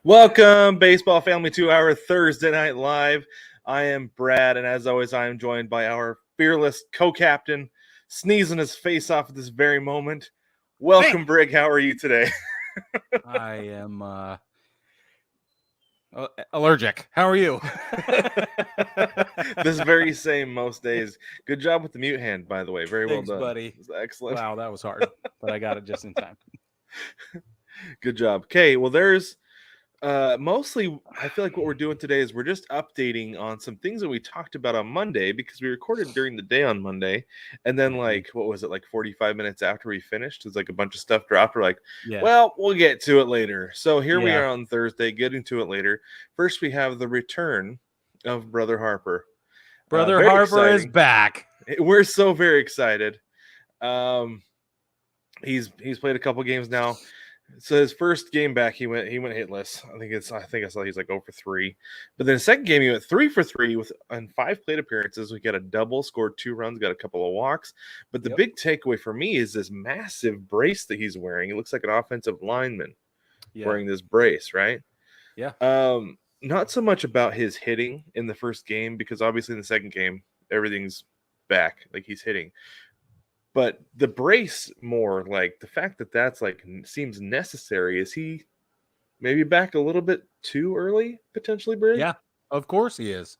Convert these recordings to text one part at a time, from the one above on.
Welcome, baseball family, to our Thursday Night Live. I am Brad, and as always, I am joined by our fearless co-captain, sneezing his face off at this very moment. Welcome, Brig. How are you today? I am allergic. How are you? This very same most days. Good job with the mute hand, by the way. Very Thanks, well done, buddy. Excellent. Wow, that was hard, but I got it just in time. Good job. Okay, well, there's mostly, I feel like what we're doing today is we're just updating on some things that we talked about on Monday, because we recorded during the day on Monday, and then like 45 minutes after we finished, it's like a bunch of stuff dropped. We're like, well, we'll get to it later. So here we are on Thursday, getting to it later. First, we have the return of Brother Harper. Brother Harper is back. We're so very excited. He's played a couple games now. So his first game back, he went hitless. I think I saw he's like 0 for 3. But then the second game, he went 3 for 3 on 5 plate appearances. We got a double, scored 2 runs, got a couple of walks. But the big takeaway for me is this massive brace that he's wearing. It looks like an offensive lineman wearing this brace, right? Yeah. Not so much about his hitting in the first game, because obviously in the second game, everything's back, like he's hitting. But the brace more, like the fact that that's like seems necessary. Is he maybe back a little bit too early, potentially, Brig? Yeah, of course he is.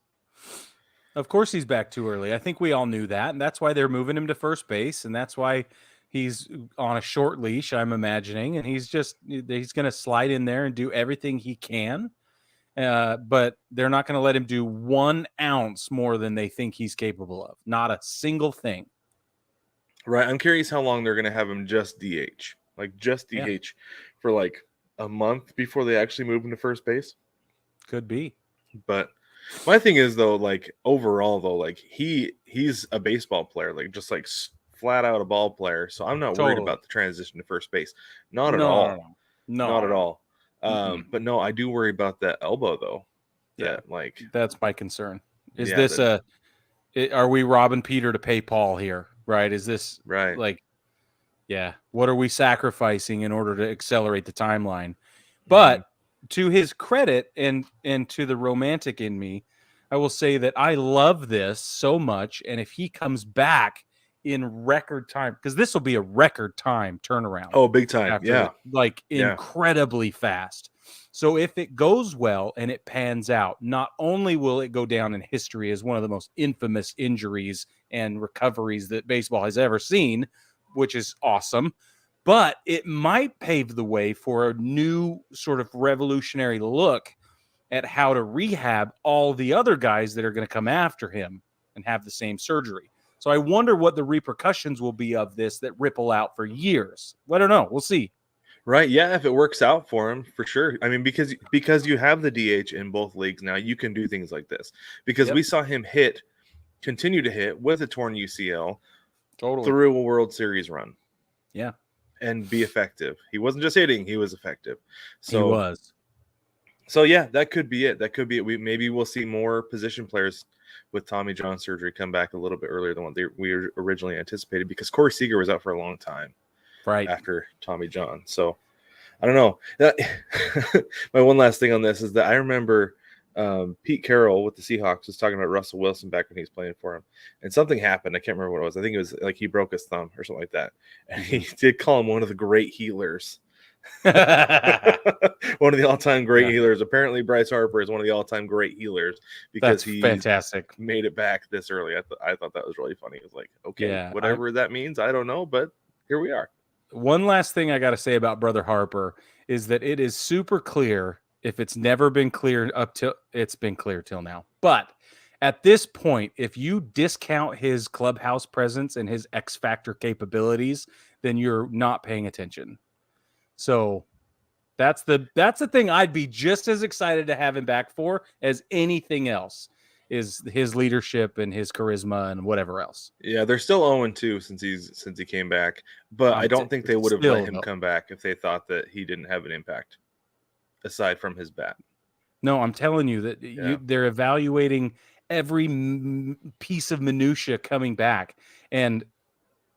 Of course he's back too early. I think we all knew that, and that's why they're moving him to first base, and that's why he's on a short leash, I'm imagining, and he's going to slide in there and do everything he can. But they're not going to let him do 1 ounce more than they think he's capable of. Not a single thing. Right. I'm curious how long they're going to have him just DH. Like just DH for like a month before they actually move him to first base. Could be. But my thing is, though, like overall, though, like he's a baseball player, like just like flat out a ball player. So I'm not worried about the transition to first base. Not at all. Not at all. But no, I do worry about that elbow, though. That's my concern. Is this are we robbing Peter to pay Paul here? Right? Is this right? Like, what are we sacrificing in order to accelerate the timeline? But to his credit and to the romantic in me, I will say that I love this so much. And if he comes back in record time, because this will be a record time turnaround. Oh, big time. Incredibly fast. So if it goes well and it pans out, not only will it go down in history as one of the most infamous injuries and recoveries that baseball has ever seen, which is awesome, but it might pave the way for a new sort of revolutionary look at how to rehab all the other guys that are going to come after him and have the same surgery. So I wonder what the repercussions will be of this that ripple out for years. I don't know. We'll see. Right. Yeah. If it works out for him, for sure. I mean, because you have the DH in both leagues now, you can do things like this. Because we saw him continue to hit with a torn UCL through a World Series run. Yeah. And be effective. He wasn't just hitting, he was effective. So he was. So yeah, that could be it. Maybe we'll see more position players with Tommy John surgery come back a little bit earlier than what we originally anticipated, because Corey Seager was out for a long time. Right after Tommy John. So I don't know. My one last thing on this is that I remember Pete Carroll with the Seahawks was talking about Russell Wilson back when he was playing for him, and something happened. I can't remember what it was. I think it was like he broke his thumb or something like that, and he did call him one of the great healers. One of the all-time great healers. Apparently Bryce Harper is one of the all-time great healers because he fantastic made it back this early. I thought that was really funny. It was like, okay, whatever that means, I don't know, but here we are. one last thing I got to say about Brother Harper is that it is super clear, if it's never been clear up till it's been clear till now. But at this point, if you discount his clubhouse presence and his X factor capabilities, then you're not paying attention. So that's the thing I'd be just as excited to have him back for as anything else, is his leadership and his charisma and whatever else. Yeah, they're still 0-2 since he came back, but I don't think they would have let him come back if they thought that he didn't have an impact aside from his bat. No, I'm telling you that they're evaluating every piece of minutia coming back, and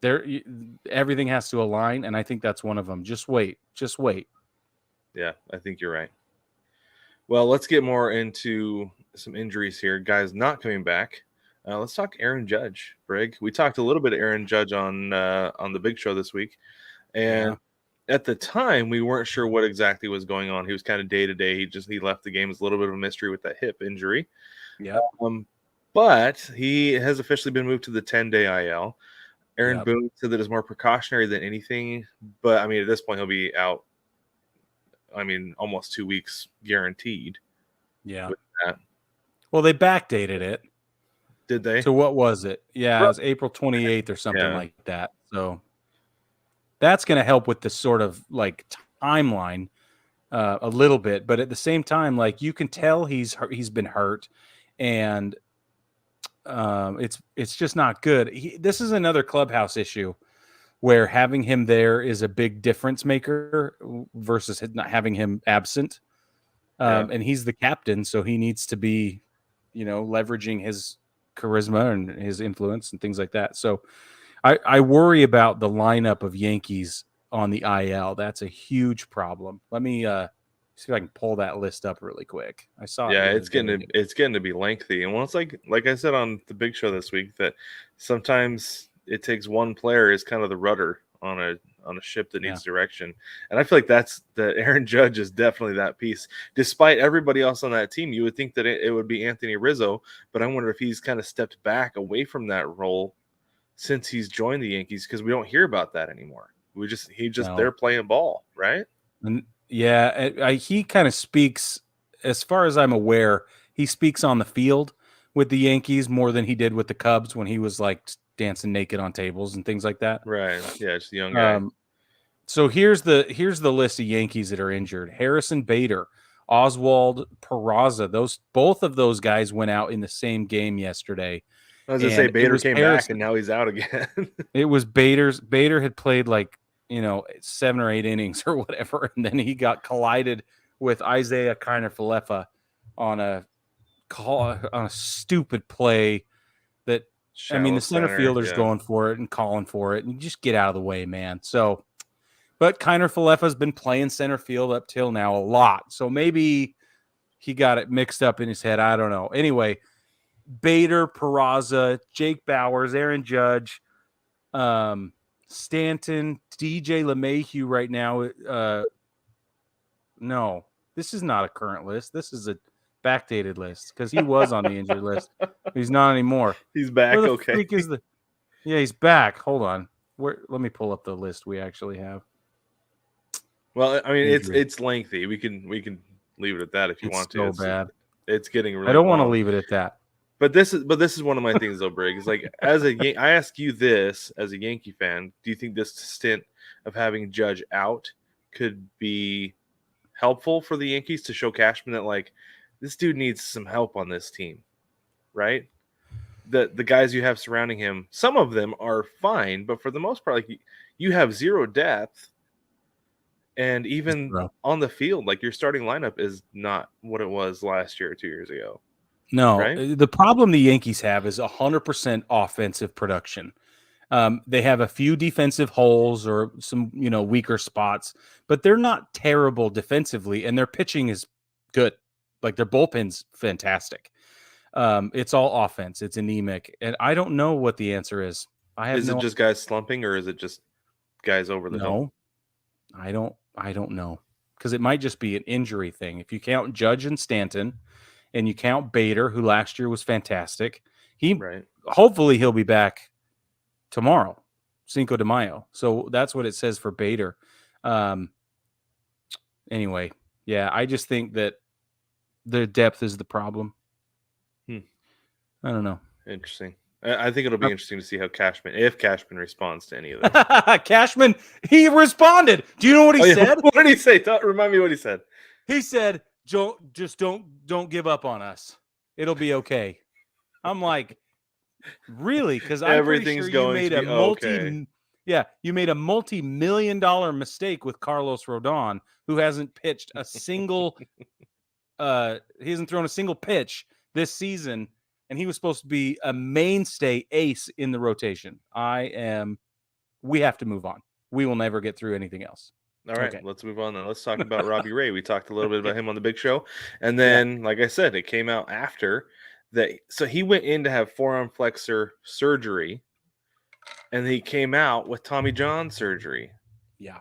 everything has to align, and I think that's one of them. Just wait. Yeah, I think you're right. Well, let's get more into some injuries here. Guys not coming back. Let's talk Aaron Judge, Brig. We talked a little bit of Aaron Judge on the Big Show this week, and at the time we weren't sure what exactly was going on. He was kind of day to day. He left the game as a little bit of a mystery with that hip injury. Yeah. But he has officially been moved to the 10-day IL. Aaron Boone said that it's more precautionary than anything, but I mean at this point he'll be out. I mean, almost 2 weeks guaranteed. Yeah. Well, they backdated it. Did they? So what was it? Yeah, it was April 28th or something like that. So that's going to help with the sort of like timeline a little bit, but at the same time, like you can tell he's been hurt, and it's just not good. This is another clubhouse issue where having him there is a big difference maker versus not having him absent. And he's the captain, so he needs to be, leveraging his charisma and his influence and things like that. So I worry about the lineup of Yankees on the IL. That's a huge problem. Let me see if I can pull that list up really quick. I saw it. Yeah, it's getting to be lengthy. And once like I said on the Big Show this week, that sometimes it takes one player as kind of the rudder on a ship that needs direction. And I feel like that Aaron Judge is definitely that piece. Despite everybody else on that team, you would think that it would be Anthony Rizzo, but I wonder if he's kind of stepped back away from that role since he's joined the Yankees, because we don't hear about that anymore. He's just there playing ball, right? And he kind of speaks, as far as I'm aware, he speaks on the field with the Yankees more than he did with the Cubs when he was like dancing naked on tables and things like that. Right. Yeah, just a young guy. So here's the list of Yankees that are injured. Harrison Bader, Oswald Peraza. Both of those guys went out in the same game yesterday. I was going to say Bader came back and now he's out again. It was Bader had played like 7 or 8 innings or whatever, and then he got collided with Isaiah Kiner-Falefa on a stupid play that the center fielder's going for it and calling for it, and you just get out of the way, man. So, but Kiner-Falefa's been playing center field up till now a lot, so maybe he got it mixed up in his head. I don't know. Anyway, Bader, Peraza, Jake Bauers, Aaron Judge, Stanton, DJ LeMahieu right now. No, this is not a current list. This is a backdated list because he was on the injured list. He's not anymore. He's back. Where the okay. freak is he's back. Hold on. Let me pull up the list we actually have. Well, I mean, it's lengthy. We can leave it at that if you want to. It's so bad. It's getting really I don't long. want to leave it at that. But this is one of my things though, Brig. Is like I ask you this as a Yankee fan, do you think this stint of having Judge out could be helpful for the Yankees to show Cashman that like this dude needs some help on this team, right? The guys you have surrounding him, some of them are fine, but for the most part, like you have zero depth, and even on the field, like your starting lineup is not what it was last year or 2 years ago. No, right? The problem the Yankees have is 100% offensive production. They have a few defensive holes or some, weaker spots, but they're not terrible defensively, and their pitching is good. Like their bullpen's fantastic. It's all offense. It's anemic, and I don't know what the answer is. Is it just guys slumping, or is it just guys over the hill? I don't know, because it might just be an injury thing. If you count Judge and Stanton, and you count Bader, who last year was fantastic, hopefully he'll be back tomorrow. Cinco de Mayo. So that's what it says for Bader. Anyway, yeah, I just think that the depth is the problem. I don't know. Interesting. I think it'll be interesting to see how if Cashman responds to any of this. Cashman, he responded. Do you know what he said? What did he say? Remind me what he said. He said, don't give up on us. It'll be okay. I'm like, really? Because I'm Everything's pretty sure going you made to be okay. Yeah, you made a multi-million-dollar mistake with Carlos Rodon, who hasn't pitched a single he hasn't thrown a single pitch this season, and he was supposed to be a mainstay ace in the rotation. We have to move on. We will never get through anything else. All right, let's move on then. Let's talk about Robbie Ray. We talked a little bit about him on the big show. And then, like I said, it came out after that. So he went in to have forearm flexor surgery, and he came out with Tommy John surgery. Yeah.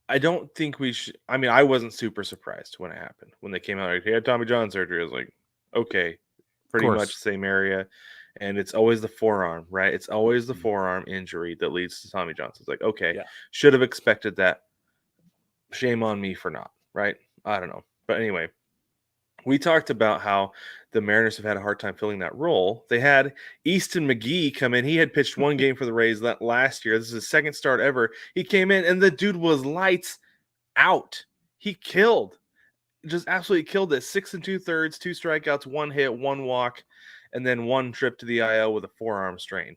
I don't think we should. I mean, I wasn't super surprised when it happened. When they came out, like, he had Tommy John surgery. I was like, okay, pretty much the same area. And it's always the forearm, right? It's always the forearm injury that leads to Tommy John. So it's like, okay, should have expected that. Shame on me for not, right? I don't know. But anyway, we talked about how the Mariners have had a hard time filling that role. They had Easton McGee come in. He had pitched one game for the Rays last year. This is his second start ever. He came in, and the dude was lights out. He killed. Just absolutely killed it. 6 2/3, 2 strikeouts, 1 hit, 1 walk, and then 1 trip to the IL with a forearm strain.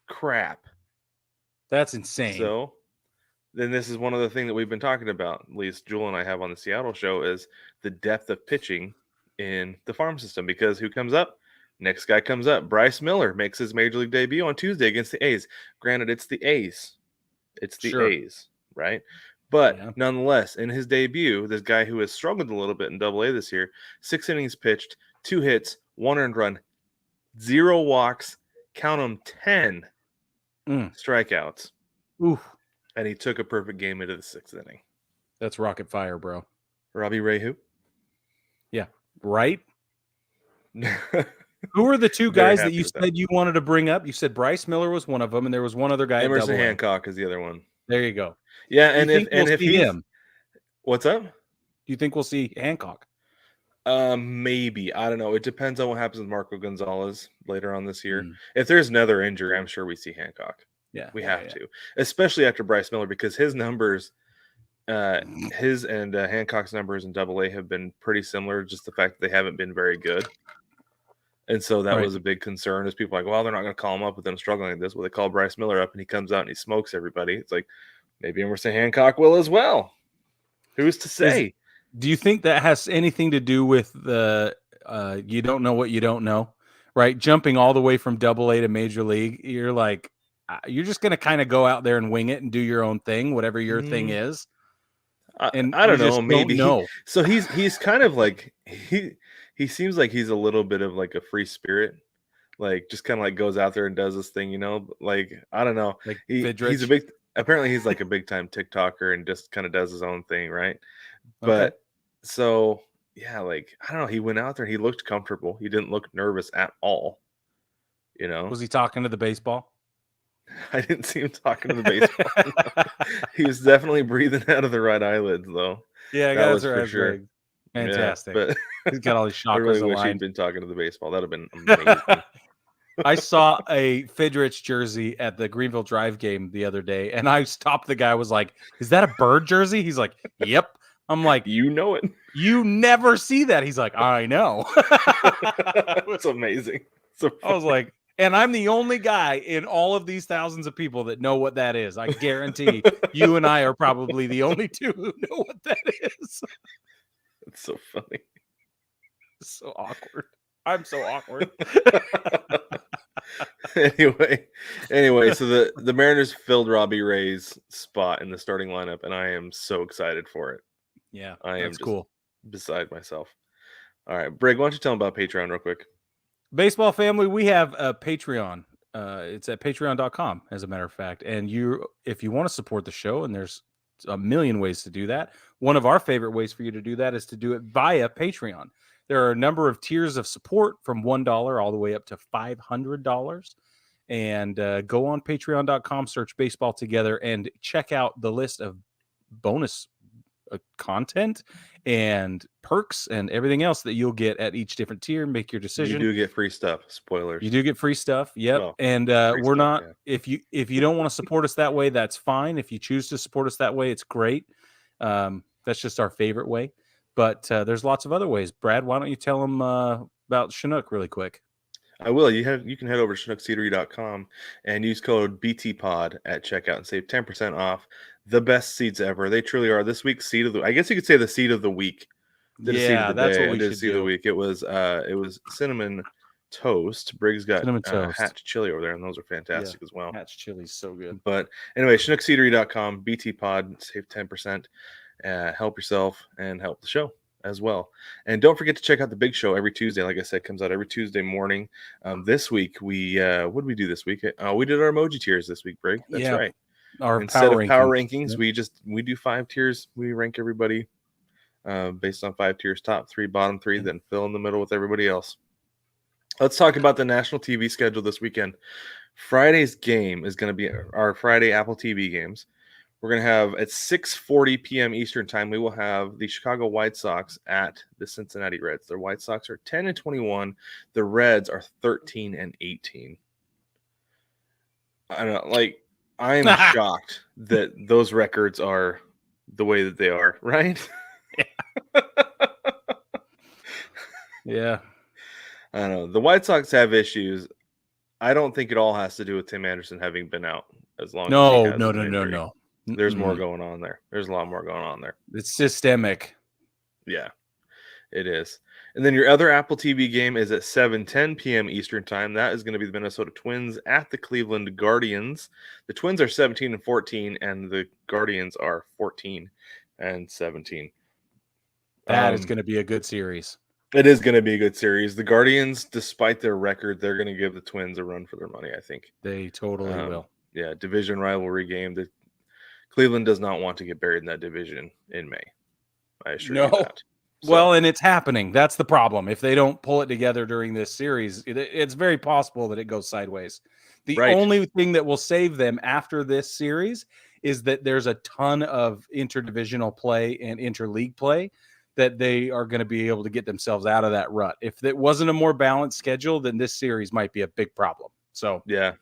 Crap. That's insane. So then this is one other thing that we've been talking about, at least Jewel and I have on the Seattle show, is the depth of pitching in the farm system. Because who comes up? Next guy comes up. Bryce Miller makes his major league debut on Tuesday against the A's. Granted, it's the A's. A's, right? But nonetheless, in his debut, this guy who has struggled a little bit in Double A this year, 6 innings pitched, 2 hits, 1 earned run, 0 walks, count them 10 strikeouts. Oof. And he took a perfect game into the 6th inning. That's rocket fire, bro. Robbie Ray, who? Yeah, right? Who are the two guys that you said you wanted to bring up? You said Bryce Miller was one of them, and there was one other guy. Emerson Hancock is the other one. There you go. Yeah, and if he's him, what's up? Do you think we'll see Hancock? Maybe. I don't know. It depends on what happens with Marco Gonzalez later on this year. If there's another injury, I'm sure we see Hancock. Yeah, we have to, especially after Bryce Miller, because his numbers, his and Hancock's numbers in Double A have been pretty similar. Just the fact that they haven't been very good, and so that was a big concern. Is people like, well, they're not going to call him up with them struggling like this. Well, they call Bryce Miller up, and he comes out and he smokes everybody. It's like maybe Emerson Hancock will as well. Who's to say? Do you think that has anything to do with the you don't know what you don't know, right? Jumping all the way from Double A to Major League, you're like. You're just going to kind of go out there and wing it and do your own thing, whatever your thing is. And I don't know, maybe. So he's kind of like he seems like he's a little bit of like a free spirit, like just kind of like goes out there and does this thing, Like I don't know, like he's apparently he's like a big time TikToker and just kind of does his own thing, right? But so yeah, like I don't know, he went out there and he looked comfortable. He didn't look nervous at all. Was he talking to the baseball? I didn't see him talking to the baseball. He was definitely breathing out of the right eyelids, though. Yeah, that was for sure. Fantastic. Yeah, but he's got all these chakras I really wish aligned. he'd been talking to the baseball. That'd have been amazing. I saw a Fidrich jersey at the Greenville Drive game the other day, and I stopped the guy. Was like, "Is that a Bird jersey?" He's like, "Yep." I'm like, "You know it? You never see that." He's like, "I know." It's amazing. I was like. And I'm the only guy in all of these thousands of people that know what that is. I guarantee you and I are probably the only two who know what that is. It's so funny. It's so awkward. I'm so awkward. Anyway, so the Mariners filled Robbie Ray's spot in the starting lineup, and I am so excited for it. Yeah, I am just cool. Beside myself. All right, Brig, why don't you tell them about Patreon real quick? Baseball family, we have a Patreon. It's at patreon.com, as a matter of fact. And if you want to support the show, and there's a million ways to do that, one of our favorite ways for you to do that is to do it via Patreon. There are a number of tiers of support from $1 all the way up to $500. And go on patreon.com, search Baseball Together, and check out the list of bonus content and perks and everything else that you'll get at each different tier. Make your decision. You do get free stuff. Spoilers. You do get free stuff. Yep. Well, and free we're stuff, not, yeah. if you don't want to support us that way, that's fine. If you choose to support us that way, it's great. That's just our favorite way. But there's lots of other ways. Brad, why don't you tell them about Chinook really quick? I will. You can head over to ChinookSeedery.com and use code BTPod at checkout and save 10% off. The best seeds ever. They truly are. This week's seed of the, I guess you could say the seed of the week. Did a seed of the that's day. what we I did a should seed of do. the week. It was cinnamon toast. Briggs got Cinnamon toast. Hatch chili over there, and those are fantastic as well. Hatch chili's so good. But anyway, ChinookSeedery.com, BTPod, save 10%. Help yourself and help the show as well. And don't forget to check out the big show every Tuesday. Like I said, comes out every Tuesday morning. This week we what did we do this week? We did our emoji tiers this week, Brig. That's right. Instead of power rankings, we do 5 tiers. We rank everybody based on 5 tiers, top 3, bottom 3, then fill in the middle with everybody else. Let's talk about the national TV schedule this weekend. Friday's game is going to be our Friday Apple TV games. We're going to have at 6:40 p.m. Eastern time, we will have the Chicago White Sox at the Cincinnati Reds. Their White Sox are 10-21. The Reds are 13-18. I don't know, I'm shocked that those records are the way that they are, right? Yeah. I don't know. The White Sox have issues. I don't think it all has to do with Tim Anderson having been out as long as he has. No. There's more going on there. There's a lot more going on there. It's systemic. Yeah, it is. And then your other Apple TV game is at 7:10 p.m. Eastern time. That is going to be the Minnesota Twins at the Cleveland Guardians. The Twins are 17-14, and the Guardians are 14-17. That is going to be a good series. It is going to be a good series. The Guardians, despite their record, they're going to give the Twins a run for their money, I think. They totally will. Yeah, division rivalry game. Cleveland does not want to get buried in that division in May. I assure you that. So. Well, and it's happening. That's the problem. If they don't pull it together during this series, it's very possible that it goes sideways. The only thing that will save them after this series is that there's a ton of interdivisional play and interleague play that they are going to be able to get themselves out of that rut. If it wasn't a more balanced schedule, then this series might be a big problem. So yeah.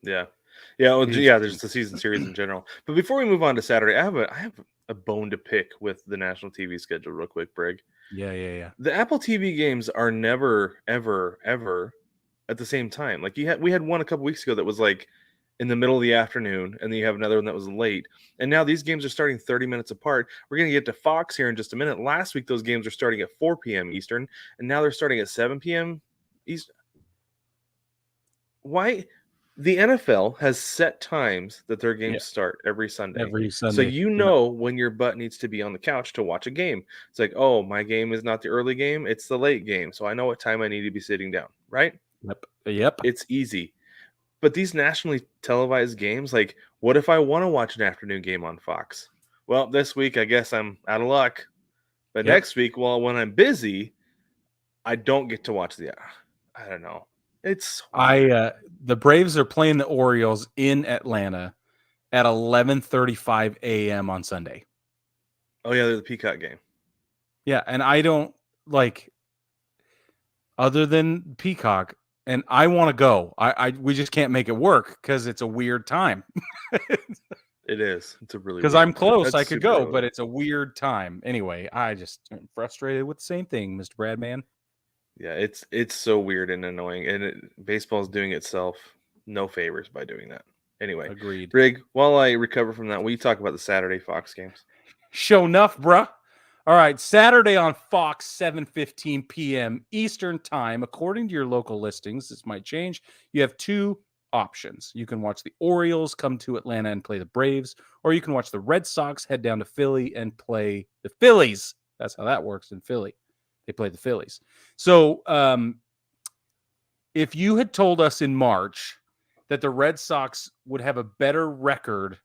There's the season series in general. But before we move on to Saturday, I have a bone to pick with the national TV schedule real quick, Brig. Yeah. The Apple TV games are never, ever, ever at the same time. We had one a couple weeks ago that was in the middle of the afternoon, and then you have another one that was late. And now these games are starting 30 minutes apart. We're going to get to Fox here in just a minute. Last week, those games are starting at 4 p.m. Eastern, and now they're starting at 7 p.m. Eastern. Why? The NFL has set times that their games start every Sunday. So when your butt needs to be on the couch to watch a game. It's like, oh, my game is not the early game, it's the late game. So I know what time I need to be sitting down, right? Yep. It's easy. But these nationally televised games, what if I want to watch an afternoon game on Fox? Well, this week, I guess I'm out of luck. But next week, when I'm busy, I don't get to watch I don't know. It's the Braves are playing the Orioles in Atlanta at 11:35 a.m. on Sunday. Oh yeah, they're the Peacock game. Yeah, and I don't other than Peacock, and I want to go. We just can't make it work because it's a weird time. It is. It's a really because I'm close. I could go, but it's a weird time. Anyway, I just am frustrated with the same thing, Mr. Bradman. Yeah, it's so weird and annoying, and baseball's doing itself no favors by doing that. Anyway, agreed. Rig, while I recover from that, will you talk about the Saturday Fox games? Show enough, bruh. All right, Saturday on Fox, 7:15 p.m. Eastern time. According to your local listings, this might change. You have 2 options. You can watch the Orioles come to Atlanta and play the Braves, or you can watch the Red Sox head down to Philly and play the Phillies. That's how that works in Philly. They play the Phillies. So if you had told us in March that the Red Sox would have a better record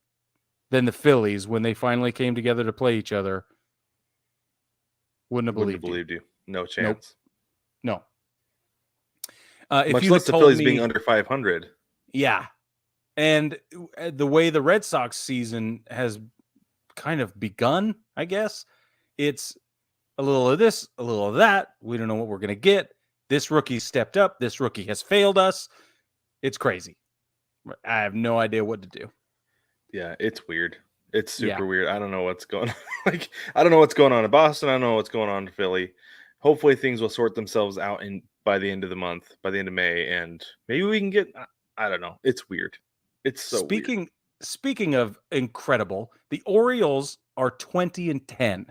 than the Phillies when they finally came together to play each other, wouldn't have believed you. No chance. No. Much less the Phillies being under 500. Yeah. And the way the Red Sox season has kind of begun, I guess, it's a little of this, a little of that. We don't know what we're going to get. This rookie stepped up. This rookie has failed us. It's crazy. I have no idea what to do. Yeah, it's weird. It's super weird. I don't know what's going on. Like, I don't know what's going on in Boston. I don't know what's going on in Philly. Hopefully things will sort themselves out by the end of the month, by the end of May, and maybe we can get, I don't know. It's weird. It's so weird. Speaking of incredible, the Orioles are 20-10.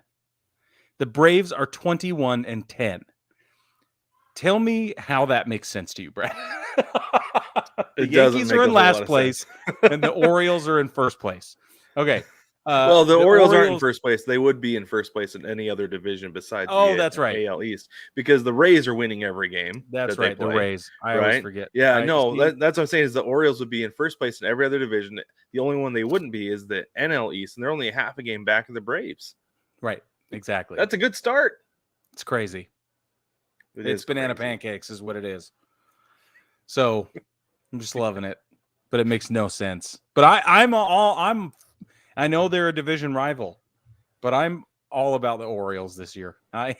The Braves are 21-10. Tell me how that makes sense to you, Brad. The Yankees are in last place, and the Orioles are in first place. Okay. Well, the Orioles aren't in first place. They would be in first place in any other division besides that's right. AL East, because the Rays are winning every game. That's right. The Rays. I always forget. Yeah, that's what I'm saying is the Orioles would be in first place in every other division. The only one they wouldn't be is the NL East, and they're only a half a game back of the Braves. Right. Exactly. That's a good start. It's crazy. It's banana pancakes is what it is. So I'm just loving it, but it makes no sense. But I know they're a division rival, but I'm all about the Orioles this year. I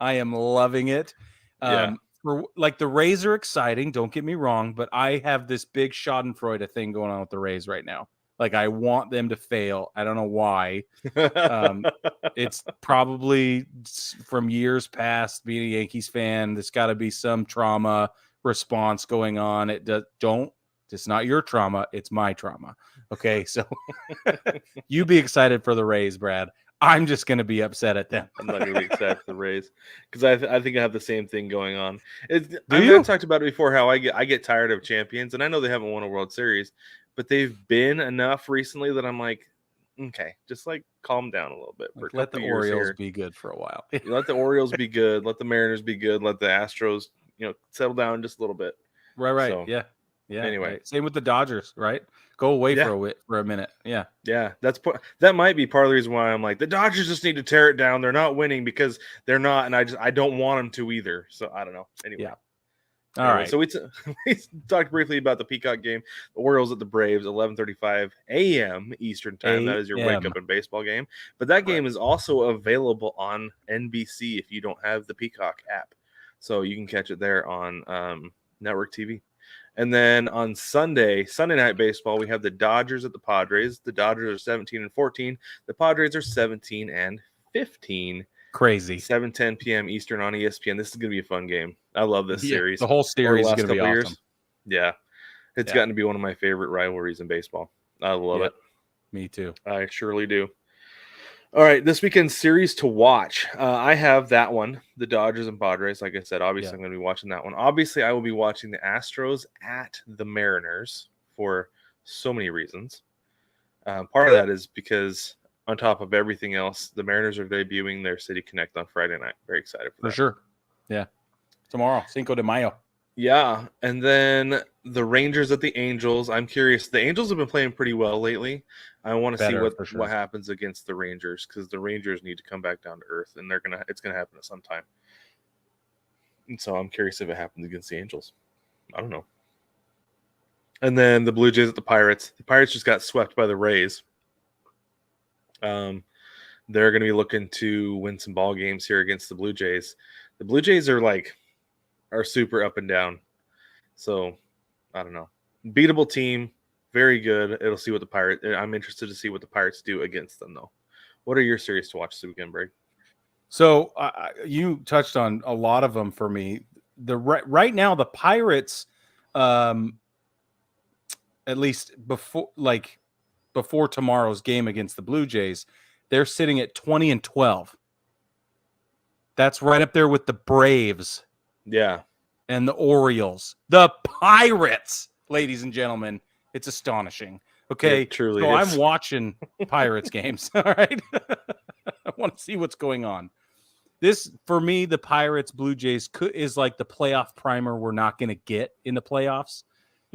am loving it. The Rays are exciting. Don't get me wrong, but I have this big Schadenfreude thing going on with the Rays right now. Like, I want them to fail. I don't know why. It's probably from years past being a Yankees fan. There's got to be some trauma response going on. It's not your trauma. It's my trauma. Okay. So you be excited for the Rays, Brad. I'm just going to be upset at them. I'm not going to be excited for the Rays because I think I have the same thing going on. I've talked about it before, how I get tired of champions, and I know they haven't won a World Series, but they've been enough recently that I'm like, okay, just like calm down a little bit. Let the Orioles be good for a while. Let the Orioles be good. Let the Mariners be good. Let the Astros, settle down just a little bit. Right. So, yeah. Anyway, right. Same with the Dodgers, right? Go away for a minute. Yeah. That might be part of the reason why I'm like, the Dodgers just need to tear it down. They're not winning because they're not, and I don't want them to either. So I don't know. Anyway. Yeah. All right. So we talked briefly about the Peacock game. The Orioles at the Braves, 11:35 a.m. Eastern time. That is your wake up and baseball game. But that game is also available on NBC if you don't have the Peacock app. So you can catch it there on network TV. And then on Sunday night baseball, we have the Dodgers at the Padres. The Dodgers are 17-14. The Padres are 17-15. Crazy. 7:10 p.m. Eastern on ESPN. This is going to be a fun game. I love this series. The whole series is going to be awesome. Years. Yeah. It's gotten to be one of my favorite rivalries in baseball. I love it. Me too. I surely do. All right, this weekend's series to watch. I have that one, the Dodgers and Padres. Like I said, obviously I'm going to be watching that one. Obviously, I will be watching the Astros at the Mariners for so many reasons. Part of that is because on top of everything else, the Mariners are debuting their City Connect on Friday night. Very excited for that. For sure. Yeah. Tomorrow, Cinco de Mayo. Yeah, and then the Rangers at the Angels. I'm curious. The Angels have been playing pretty well lately. I want to see what happens against the Rangers, because the Rangers need to come back down to earth, and it's gonna happen at some time. And so I'm curious if it happens against the Angels. I don't know. And then the Blue Jays at the Pirates. The Pirates just got swept by the Rays. They're going to be looking to win some ball games here against the Blue Jays. The Blue Jays are super up and down. So, I don't know. Beatable team, very good. It'll see what the Pirates. I'm interested to see what the Pirates do against them, though. What are your series to watch this weekend, Brig? So you touched on a lot of them for me. Right now, the Pirates, at least before tomorrow's game against the Blue Jays, they're sitting at 20-12. That's right up there with the Braves. Yeah. And the Orioles. The Pirates, ladies and gentlemen. It's astonishing. Okay. It truly so is. I'm watching Pirates games. All right. I want to see what's going on. This, for me, the Pirates, Blue Jays is like the playoff primer we're not going to get in the playoffs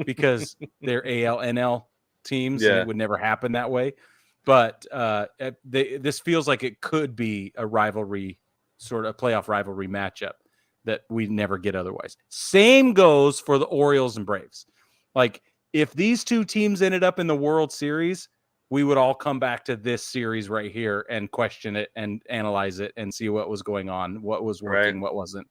because they're AL-NL teams. And it would never happen that way. But this feels like it could be a rivalry, sort of a playoff rivalry matchup that we never get otherwise. Same goes for the Orioles and Braves. Like, If these two teams ended up in the World Series, we would all come back to this series right here and question it and analyze it and see what was going on, what was working, Right. what wasn't.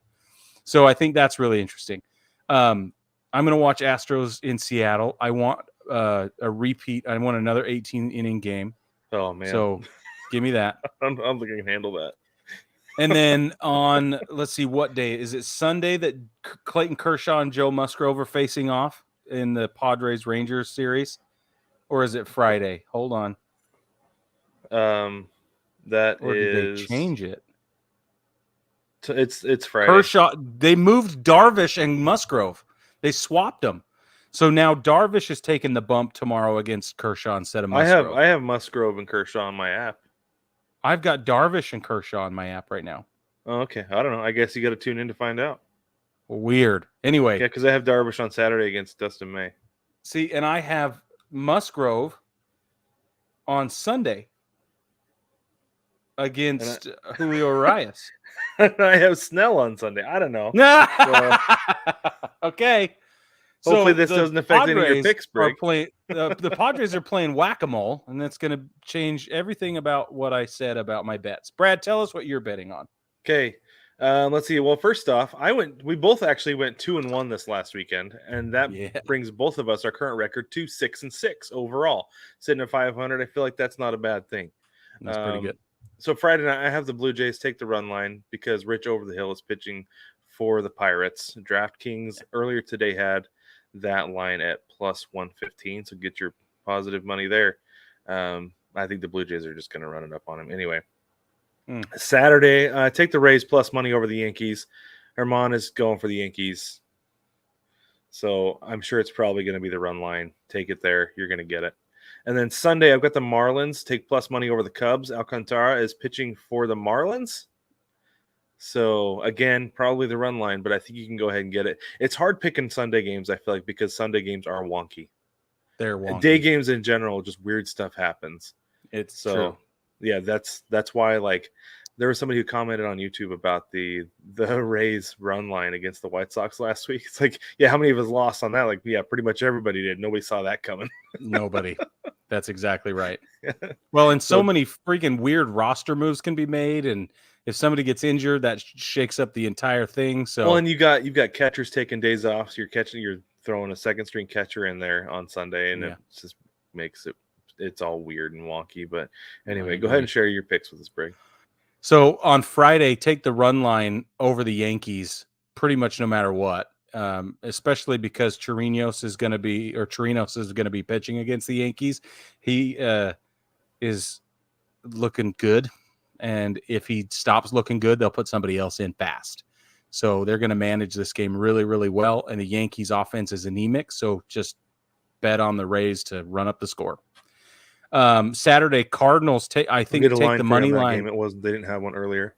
So I think that's really interesting. I'm going to watch Astros in Seattle. I want a repeat. I want another 18-inning game. Oh, man. So give me that. I don't think I can handle that. And then on, let's see, what day? Is it Sunday that Clayton Kershaw and Joe Musgrove are facing off in the Padres-Rangers series? Or is it Friday? Hold on. That or did is... they change it? It's Friday. Kershaw, they moved Darvish and Musgrove. They swapped them. So now Darvish is taking the bump tomorrow against Kershaw instead of Musgrove. I have Musgrove and Kershaw on my app. I've got Darvish and Kershaw on my app right now. Oh, okay. I don't know. I guess you got to tune in to find out. Weird. Anyway. Yeah, because I have Darvish on Saturday against Dustin May. See, and I have Musgrove on Sunday against Julio Urias. I have Snell on Sunday. I don't know. Okay. Hopefully this doesn't affect any of your picks, Brig. The Padres are playing whack-a-mole, and that's going to change everything about what I said about my bets. Brad, tell us what you're betting on. Okay. Let's see. Well, first off, we both actually went 2-1 this last weekend, and that brings both of us our current record to 6-6 overall. Sitting at 500, I feel like that's not a bad thing. That's pretty good. So Friday night, I have the Blue Jays take the run line because Rich Over the Hill is pitching for the Pirates. DraftKings earlier today had that line at plus 115, so get your positive money there. I think the Blue Jays are just going to run it up on him anyway. Saturday, take the Rays plus money over the Yankees. Herman is going for the Yankees, so I'm sure it's probably going to be the run line. Take it there. You're going to get it. And then Sunday, I've got the Marlins take plus money over the Cubs. Alcantara is pitching for the Marlins. So, again, probably the run line, but I think you can go ahead and get it. It's hard picking Sunday games, I feel like, because Sunday games are wonky. They're wonky. Day games in general, just weird stuff happens. It's true. Yeah, that's why, like, there was somebody who commented on YouTube about the Rays run line against the White Sox last week. It's like, yeah, how many of us lost on that? Like, yeah, pretty much everybody did. Nobody saw that coming. Nobody. That's exactly right. Well, and so many freaking weird roster moves can be made, and if somebody gets injured, that shakes up the entire thing. So, well, and you've got catchers taking days off, so you're throwing a second string catcher in there on Sunday, and it just makes it's all weird and wonky. But anyway, go ahead and share your picks with us, Brig. So on Friday, take the run line over the Yankees pretty much no matter what, especially because Chirinos is going to be pitching against the Yankees. He is looking good, and if he stops looking good, they'll put somebody else in fast. So they're going to manage this game really, really well, and the Yankees' offense is anemic, so just bet on the Rays to run up the score. Saturday, Cardinals take the money line. They didn't have one earlier.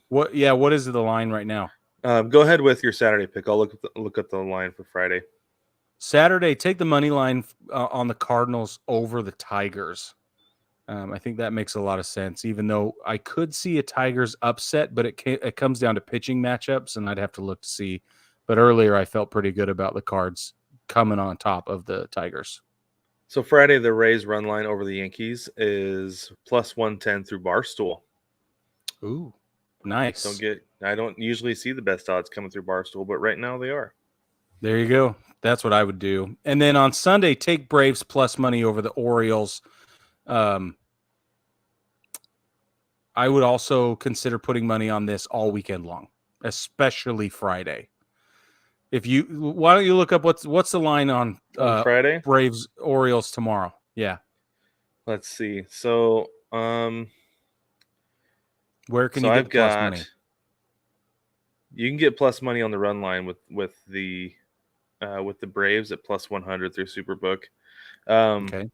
What is the line right now? Go ahead with your Saturday pick. I'll look at the line for Friday. Saturday, take the money line on the Cardinals over the Tigers. I think that makes a lot of sense, even though I could see a Tigers upset, but it comes down to pitching matchups, and I'd have to look to see. But earlier, I felt pretty good about the Cards coming on top of the Tigers. So Friday, the Rays run line over the Yankees is plus 110 through Barstool. Ooh, nice. I don't usually see the best odds coming through Barstool, but right now they are. There you go. That's what I would do. And then on Sunday, take Braves plus money over the Orioles. I would also consider putting money on this all weekend long, especially Friday. Why don't you look up what's the line on Friday? Braves Orioles tomorrow? Yeah. Let's see. So, where can you get plus money? You can get plus money on the run line with the Braves at plus 100 through Superbook. Okay.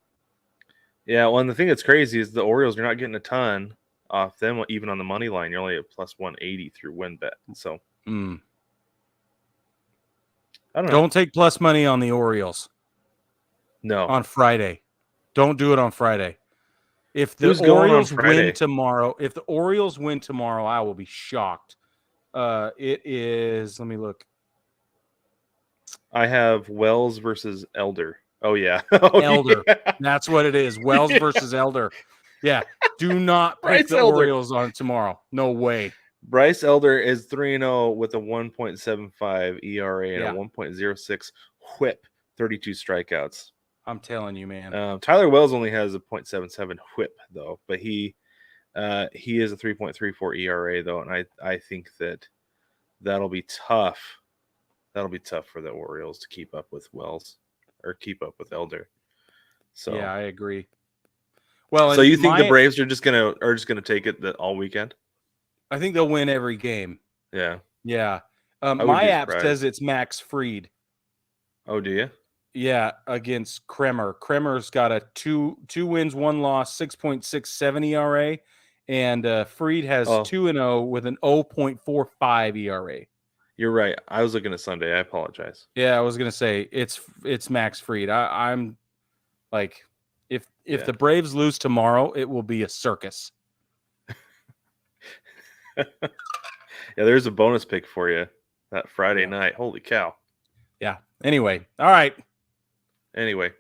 Yeah, well, and the thing that's crazy is the Orioles are not getting a ton off them, even on the money line. You're only at plus 180 through WinBet. So. I don't know. Don't take plus money on the Orioles. No. On Friday. Don't do it on Friday. If the Orioles win tomorrow, I will be shocked. It is, let me look. I have Wells versus Elder. Oh yeah. Oh, Elder. yeah. That's what it is. Wells versus Elder. Yeah. Do not pick Bryce the Elder. Orioles on tomorrow. No way. Bryce Elder is 3-0 with a 1.75 ERA and Yeah. a 1.06 WHIP, 32 strikeouts. I'm telling you, man. Tyler Wells only has a 0.77 WHIP though, but he is a 3.34 ERA though, and I think that'll be tough. That'll be tough for the Orioles to keep up with Wells or keep up with Elder. So yeah, I agree. Well, so you think the Braves are just gonna take it all weekend? I think they'll win every game. Yeah. Yeah. I wouldn't My be app surprised. says it's Max Fried. Oh, do you? Yeah, against Kremer. Kremer's got a two wins, 1 loss, 6.67 ERA, and Fried has 2-0 with an 0.45 ERA. You're right. I was looking at Sunday. I apologize. Yeah, I was gonna say it's Max Fried. I'm like, if the Braves lose tomorrow, it will be a circus. Yeah, there's a bonus pick for you that Friday night. Holy cow. Yeah. Anyway, all right. Anyway,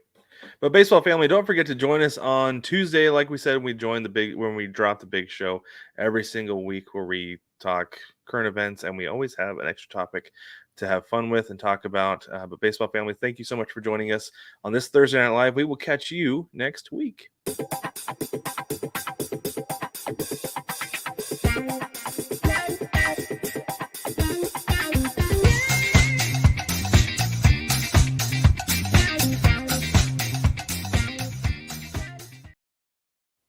but baseball family, don't forget to join us on Tuesday. Like we said, when we drop the big show every single week where we talk current events, and we always have an extra topic to have fun with and talk about. But baseball family, thank you so much for joining us on this Thursday Night Live. We will catch you next week.